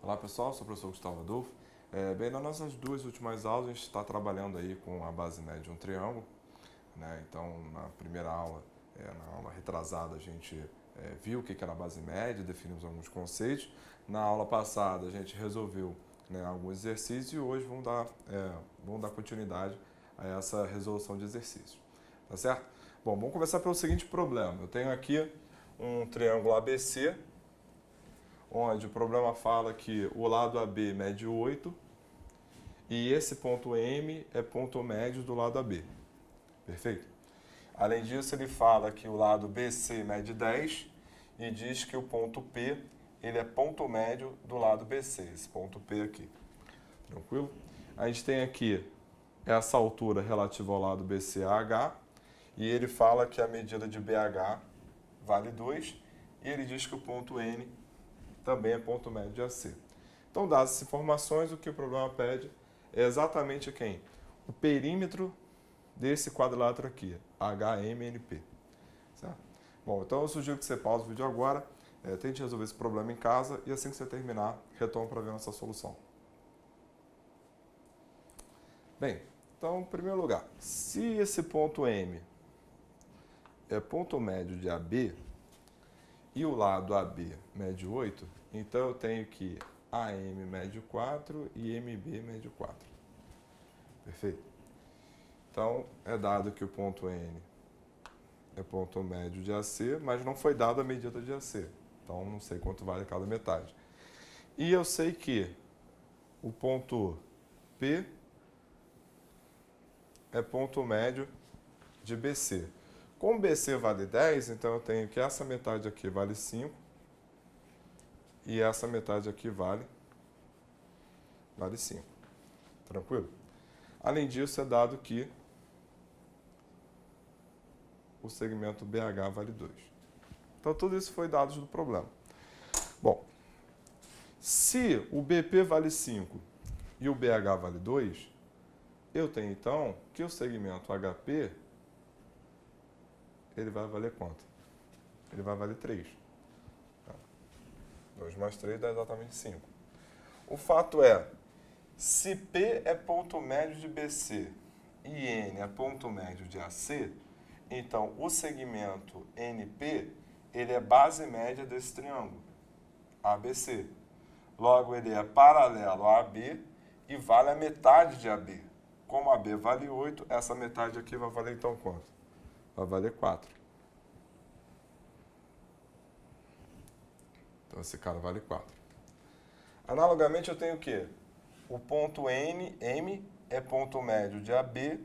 Olá pessoal, sou o professor Gustavo Adolfo. Bem, nas nossas duas últimas aulas a gente está trabalhando aí com a base média de um triângulo, né? Então, na primeira aula, na aula retrasada, a gente viu o que era a base média, definimos alguns conceitos. Na aula passada a gente resolveu, né, alguns exercícios e hoje vamos dar continuidade a essa resolução de exercícios, tá certo? Bom, vamos começar pelo seguinte problema. Eu tenho aqui um triângulo ABC, onde o problema fala que o lado AB mede 8 e esse ponto M é ponto médio do lado AB. Perfeito? Além disso, ele fala que o lado BC mede 10 e diz que o ponto P ele é ponto médio do lado BC, esse ponto P aqui. Tranquilo? A gente tem aqui essa altura relativa ao lado BCAH e ele fala que a medida de BH vale 2 e ele diz que o ponto N também é ponto médio de AC. Então, dadas essas informações, o que o problema pede é exatamente quem? O perímetro desse quadrilátero aqui, HMNP. Certo? Bom, então eu sugiro que você pause o vídeo agora, tente resolver esse problema em casa e assim que você terminar, retome para ver a nossa solução. Bem, então, em primeiro lugar, se esse ponto M é ponto médio de AB e o lado AB mede 8, então eu tenho que AM mede 4 e MB mede 4. Perfeito? Então, é dado que o ponto N é ponto médio de AC, mas não foi dada a medida de AC. Então, não sei quanto vale cada metade. E eu sei que o ponto P é ponto médio de BC. Como BC vale 10, então eu tenho que essa metade aqui vale 5 e essa metade aqui vale 5. Tranquilo? Além disso, é dado que o segmento BH vale 2. Então, tudo isso foi dados do problema. Bom, se o BP vale 5 e o BH vale 2, eu tenho, então, que o segmento HP ele vai valer quanto? Ele vai valer 3. 2 mais 3 dá exatamente 5. O fato é, se P é ponto médio de BC e N é ponto médio de AC, então o segmento NP ele é base média desse triângulo, ABC. Logo, ele é paralelo a AB e vale a metade de AB. Como AB vale 8, essa metade aqui vai valer então quanto? Vai valer 4. Então, esse cara vale 4. Analogamente, eu tenho o quê? O ponto M é ponto médio de AB,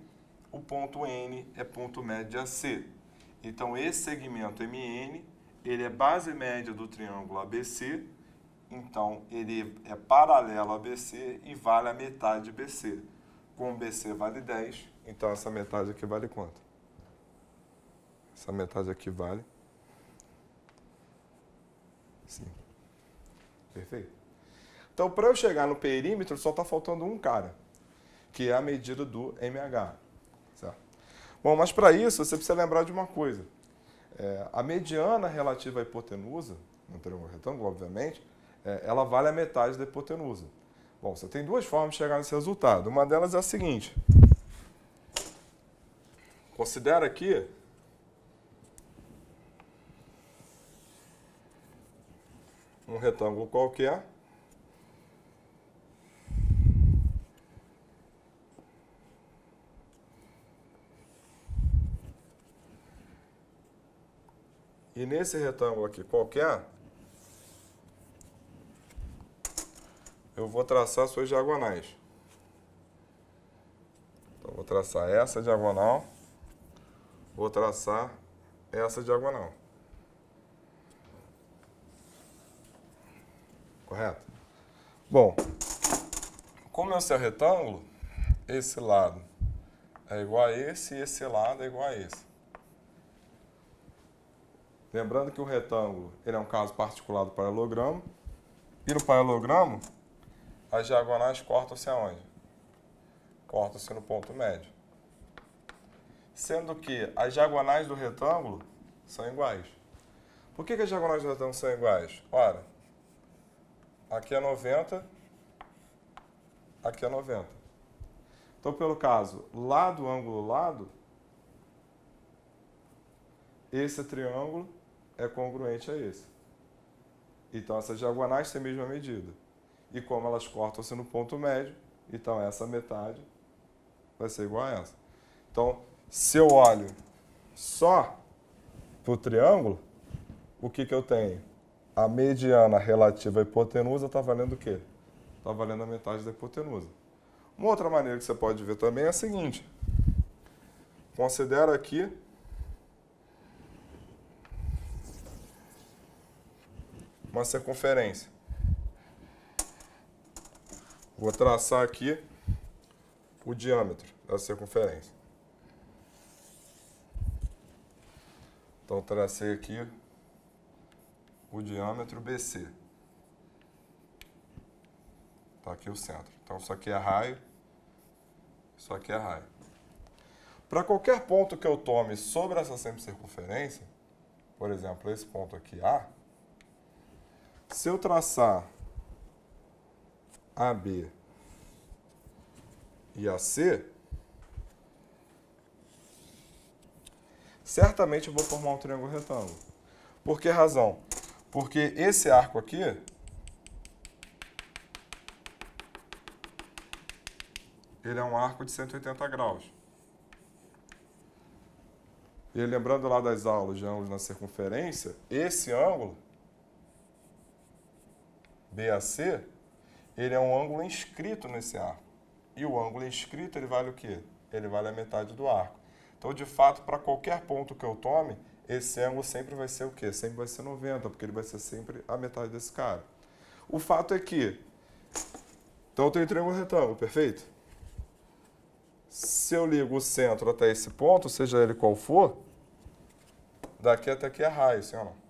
o ponto N é ponto médio de AC. Então, esse segmento MN, ele é base média do triângulo ABC, então, ele é paralelo a BC e vale a metade de BC. Como BC vale 10, então essa metade aqui vale quanto? Essa metade aqui vale 5. Perfeito? Então, para eu chegar no perímetro, só está faltando um cara, que é a medida do MH. Certo? Bom, mas para isso, você precisa lembrar de uma coisa. A mediana relativa à hipotenusa, no triângulo retângulo, obviamente, ela vale a metade da hipotenusa. Bom, você tem duas formas de chegar nesse resultado. Uma delas é a seguinte. Considera aqui um retângulo qualquer. E nesse retângulo aqui qualquer, eu vou traçar suas diagonais. Então, vou traçar essa diagonal, vou traçar essa diagonal. Correto? Bom, como é o seu retângulo, esse lado é igual a esse e esse lado é igual a esse. Lembrando que o retângulo ele é um caso particular do paralelogramo. E no paralelogramo, as diagonais cortam-se aonde? Cortam-se no ponto médio. Sendo que as diagonais do retângulo são iguais. Por que as diagonais do retângulo são iguais? Ora, aqui é 90, aqui é 90. Então, pelo caso, lado, ângulo, lado, esse triângulo é congruente a esse. Então, essas diagonais têm a mesma medida. E como elas cortam-se no ponto médio, então essa metade vai ser igual a essa. Então, se eu olho só para o triângulo, o que eu tenho? A mediana relativa à hipotenusa está valendo o quê? Está valendo a metade da hipotenusa. Uma outra maneira que você pode ver também é a seguinte. Considera aqui uma circunferência. Vou traçar aqui o diâmetro da circunferência. Então, tracei aqui o diâmetro BC. Está aqui o centro. Então, isso aqui é raio, isso aqui é raio. Para qualquer ponto que eu tome sobre essa semicircunferência, por exemplo, esse ponto aqui, A, se eu traçar AB e AC, certamente eu vou formar um triângulo retângulo. Por que razão? Porque esse arco aqui, ele é um arco de 180 graus. E lembrando lá das aulas de ângulos na circunferência, esse ângulo, BAC, ele é um ângulo inscrito nesse arco. E o ângulo inscrito, ele vale o quê? Ele vale a metade do arco. Então, de fato, para qualquer ponto que eu tome, esse ângulo sempre vai ser o quê? Sempre vai ser 90, porque ele vai ser sempre a metade desse cara. O fato é que, então eu tenho triângulo retângulo, perfeito? Se eu ligo o centro até esse ponto, seja ele qual for, daqui até aqui é raio, sim ou não?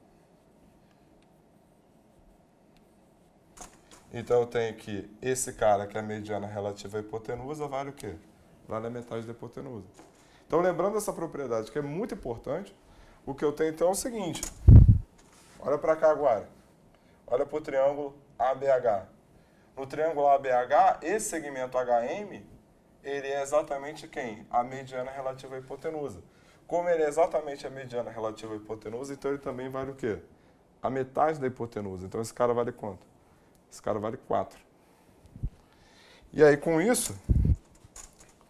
Então eu tenho que esse cara, que é a mediana relativa à hipotenusa, vale o quê? Vale a metade da hipotenusa. Então, lembrando essa propriedade, que é muito importante, o que eu tenho então é o seguinte. Olha para cá agora. Olha para o triângulo ABH. No triângulo ABH, esse segmento HM, ele é exatamente quem? A mediana relativa à hipotenusa. Como ele é exatamente a mediana relativa à hipotenusa, então ele também vale o quê? A metade da hipotenusa. Então esse cara vale quanto? Esse cara vale 4. E aí, com isso,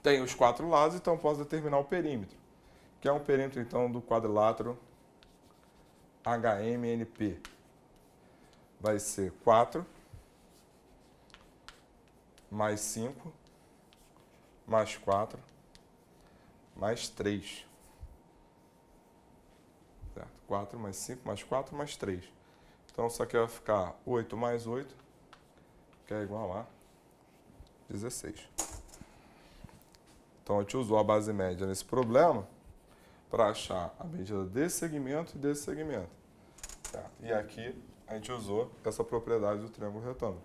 tem os 4 lados, então posso determinar o perímetro, que é um perímetro, então, do quadrilátero HMNP. Vai ser 4 mais 5 mais 4 mais 3. Certo? 4 mais 5 mais 4 mais 3. Então, isso aqui vai ficar 8 mais 8, que é igual a 16. Então, a gente usou a base média nesse problema para achar a medida desse segmento e desse segmento. Certo? E aqui a gente usou essa propriedade do triângulo retângulo,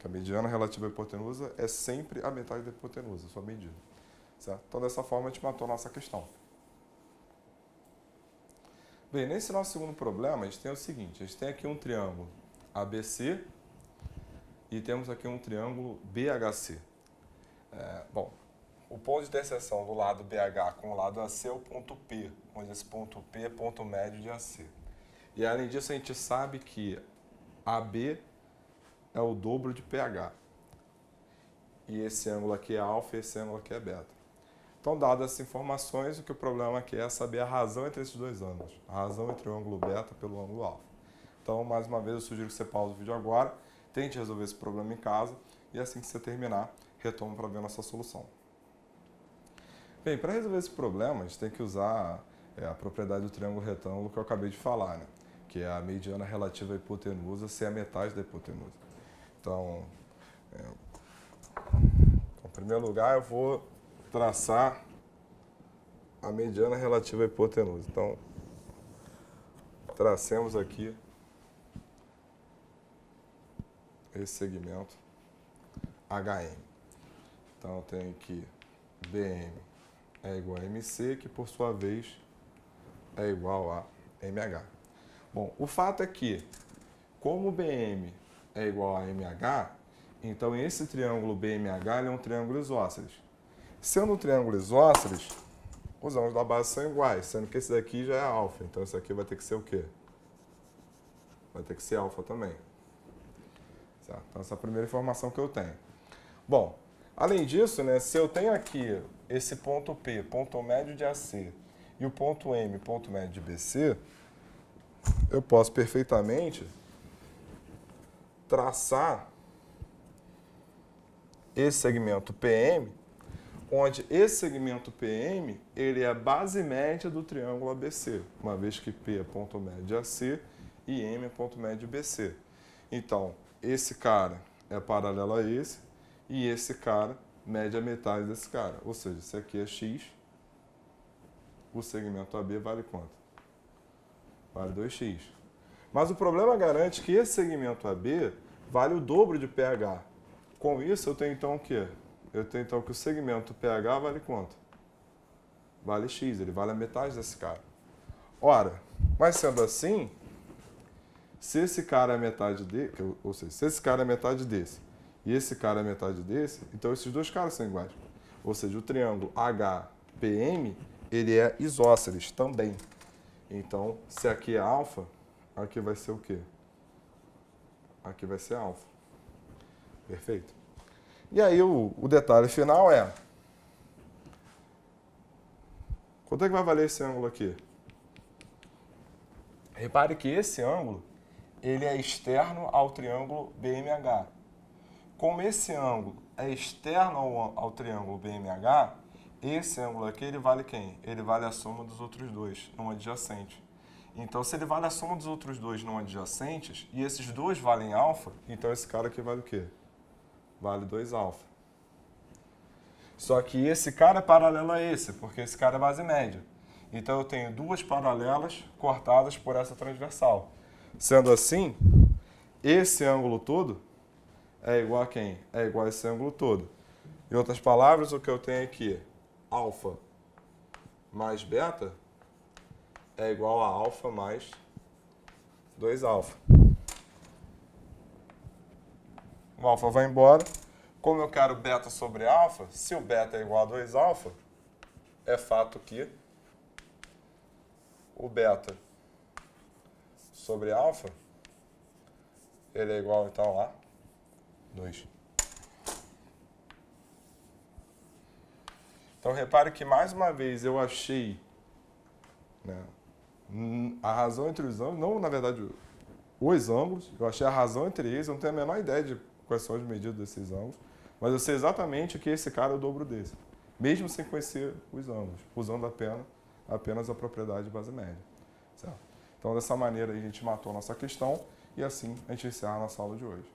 que a mediana relativa à hipotenusa é sempre a metade da hipotenusa, sua medida. Certo? Então, dessa forma, a gente matou a nossa questão. Bem, nesse nosso segundo problema, a gente tem o seguinte, a gente tem aqui um triângulo ABC e temos aqui um triângulo BHC. Bom, o ponto de interseção do lado BH com o lado AC é o ponto P, onde esse ponto P é ponto médio de AC. E além disso, a gente sabe que AB é o dobro de PH. E esse ângulo aqui é alfa e esse ângulo aqui é beta. Então, dadas essas informações, o que o problema aqui é saber a razão entre esses dois ângulos. A razão entre o ângulo beta pelo ângulo alfa. Então, mais uma vez, eu sugiro que você pause o vídeo agora, tente resolver esse problema em casa e assim que você terminar, retome para ver a nossa solução. Bem, para resolver esse problema, a gente tem que usar a propriedade do triângulo retângulo que eu acabei de falar, né? Que é a mediana relativa à hipotenusa ser a metade da hipotenusa. Então, em primeiro lugar, eu vou traçar a mediana relativa à hipotenusa. Então, tracemos aqui esse segmento HM. Então, eu tenho que BM é igual a MC, que por sua vez é igual a MH. Bom, o fato é que, como BM é igual a MH, então esse triângulo BMH ele é um triângulo isósceles. Sendo um triângulo isósceles, os ângulos da base são iguais, sendo que esse daqui já é alfa. Então esse aqui vai ter que ser o quê? Vai ter que ser alfa também. Certo? Então essa é a primeira informação que eu tenho. Bom, além disso, né, se eu tenho aqui esse ponto P, ponto médio de AC, e o ponto M, ponto médio de BC, eu posso perfeitamente traçar esse segmento PM, onde esse segmento PM ele é a base média do triângulo ABC, uma vez que P é ponto médio de AC e M é ponto médio de BC. Então, esse cara é paralelo a esse e esse cara mede a metade desse cara. Ou seja, esse aqui é X, o segmento AB vale quanto? Vale 2x. Mas o problema garante que esse segmento AB vale o dobro de PH. Com isso, eu tenho então o quê? Eu tenho então que o segmento PH vale quanto? Vale x, ele vale a metade desse cara. Ora, mas sendo assim, se esse cara é metade dele, ou seja, se esse cara é metade desse e esse cara é metade desse, então esses dois caras são iguais. Ou seja, o triângulo HPM, ele é isósceles também. Então, se aqui é alfa, aqui vai ser o quê? Aqui vai ser alfa. Perfeito? E aí o detalhe final é, quanto é que vai valer esse ângulo aqui? Repare que esse ângulo, ele é externo ao triângulo BMH. Como esse ângulo é externo ao triângulo BMH, esse ângulo aqui, ele vale quem? Ele vale a soma dos outros dois, numa adjacente. Então, se ele vale a soma dos outros dois numa adjacentes, e esses dois valem alfa, então esse cara aqui vale o quê? Vale 2 alfa. Só que esse cara é paralelo a esse, porque esse cara é base média. Então, eu tenho duas paralelas cortadas por essa transversal. Sendo assim, esse ângulo todo é igual a quem? É igual a esse ângulo todo. Em outras palavras, o que eu tenho aqui, alfa mais beta, é igual a alfa mais 2 alfa. O alfa vai embora. Como eu quero beta sobre alfa, se o beta é igual a 2 alfa, é fato que o beta sobre alfa, ele é igual então a 2. Então repare que mais uma vez eu achei, né, a razão entre os ângulos, não na verdade os ângulos, eu achei a razão entre eles, eu não tenho a menor ideia de quais são as medidas desses ângulos, mas eu sei exatamente que esse cara é o dobro desse, mesmo sem conhecer os ângulos, usando apenas a propriedade de base média. Certo? Então dessa maneira a gente matou a nossa questão e assim a gente encerra a nossa aula de hoje.